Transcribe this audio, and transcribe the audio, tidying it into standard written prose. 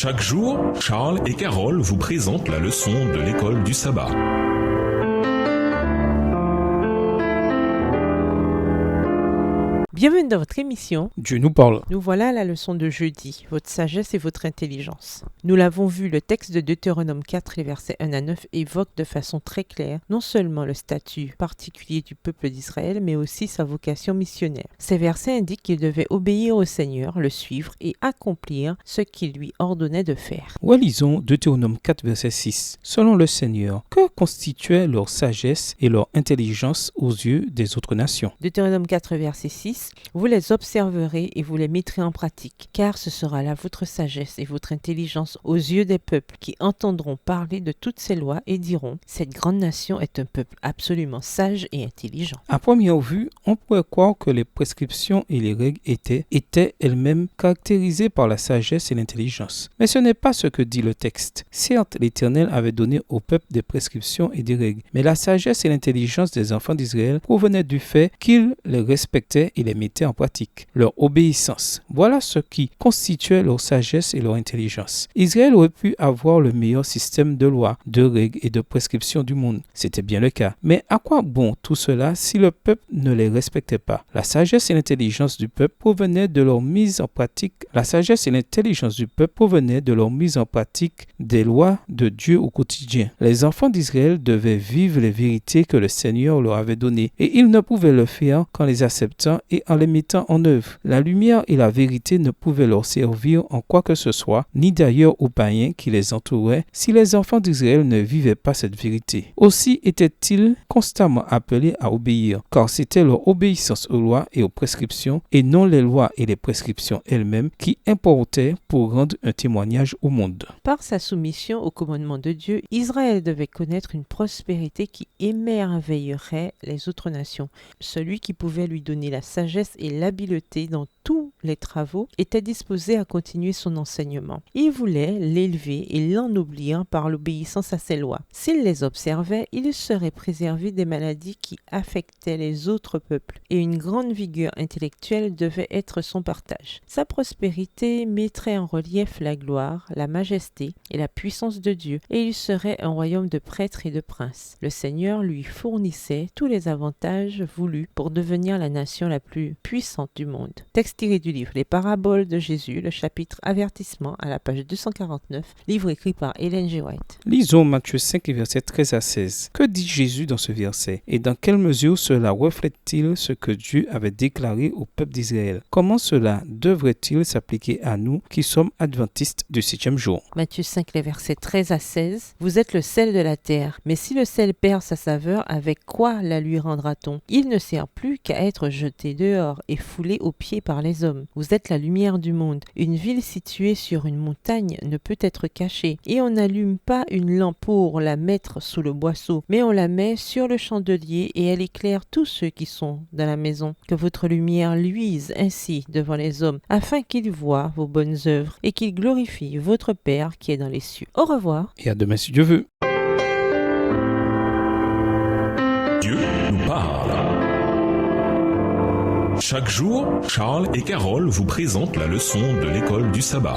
Chaque jour, Charles et Carole vous présentent la leçon de l'école du sabbat. Bienvenue dans votre émission. Dieu nous parle. Nous voilà à la leçon de jeudi, votre sagesse et votre intelligence. Nous l'avons vu, le texte de Deutéronome 4, les versets 1 à 9 évoque de façon très claire non seulement le statut particulier du peuple d'Israël, mais aussi sa vocation missionnaire. Ces versets indiquent qu'il devait obéir au Seigneur, le suivre et accomplir ce qu'il lui ordonnait de faire. Relisons Deutéronome 4, verset 6. Selon le Seigneur, que constituait leur sagesse et leur intelligence aux yeux des autres nations? Deutéronome 4, verset 6. Vous les observerez et vous les mettrez en pratique, car ce sera là votre sagesse et votre intelligence aux yeux des peuples qui entendront parler de toutes ces lois et diront « Cette grande nation est un peuple absolument sage et intelligent. » À première vue, on pourrait croire que les prescriptions et les règles étaient elles-mêmes caractérisées par la sagesse et l'intelligence. Mais ce n'est pas ce que dit le texte. Certes, l'Éternel avait donné au peuple des prescriptions et des règles, mais la sagesse et l'intelligence des enfants d'Israël provenaient du fait qu'ils les respectaient et les mettaient en pratique. Leur obéissance. Voilà ce qui constituait leur sagesse et leur intelligence. Israël aurait pu avoir le meilleur système de lois, de règles et de prescriptions du monde. C'était bien le cas. Mais à quoi bon tout cela si le peuple ne les respectait pas? La sagesse et l'intelligence du peuple provenaient de leur mise en pratique. La sagesse et l'intelligence du peuple provenaient de leur mise en pratique des lois de Dieu au quotidien. Les enfants d'Israël devaient vivre les vérités que le Seigneur leur avait données et ils ne pouvaient le faire qu'en les acceptant et en les mettant en œuvre. La lumière et la vérité ne pouvaient leur servir en quoi que ce soit, ni d'ailleurs aux païens qui les entouraient, si les enfants d'Israël ne vivaient pas cette vérité. Aussi étaient-ils constamment appelés à obéir, car c'était leur obéissance aux lois et aux prescriptions, et non les lois et les prescriptions elles-mêmes qui importaient pour rendre un témoignage au monde. Par sa soumission au commandement de Dieu, Israël devait connaître une prospérité qui émerveillerait les autres nations. Celui qui pouvait lui donner la sagesse et l'habileté dans tous les travaux était disposé à continuer son enseignement. Il voulait l'élever et l'ennoblir par l'obéissance à ses lois. S'il les observait, il serait préservé des maladies qui affectaient les autres peuples et une grande vigueur intellectuelle devait être son partage. Sa prospérité mettrait en relief la gloire, la majesté et la puissance de Dieu et il serait un royaume de prêtres et de princes. Le Seigneur lui fournissait tous les avantages voulus pour devenir la nation la plus puissante du monde. Texte tiré du livre Les Paraboles de Jésus, le chapitre Avertissement à la page 249, livre écrit par Ellen G. White. Lisons Matthieu 5, versets 13 à 16. Que dit Jésus dans ce verset? Et dans quelle mesure cela reflète-t-il ce que Dieu avait déclaré au peuple d'Israël? Comment cela devrait-il s'appliquer à nous qui sommes adventistes du 7e jour? Matthieu 5, les versets 13 à 16. Vous êtes le sel de la terre, mais si le sel perd sa saveur, avec quoi la lui rendra-t-on? Il ne sert plus qu'à être jeté dehors et foulé aux pieds par les hommes. Vous êtes la lumière du monde. Une ville située sur une montagne ne peut être cachée. Et on n'allume pas une lampe pour la mettre sous le boisseau, mais on la met sur le chandelier et elle éclaire tous ceux qui sont dans la maison. Que votre lumière luise ainsi devant les hommes, afin qu'ils voient vos bonnes œuvres et qu'ils glorifient votre Père qui est dans les cieux. Au revoir. Et à demain si Dieu veut. Dieu nous parle. Chaque jour, Charles et Carole vous présentent la leçon de l'école du sabbat.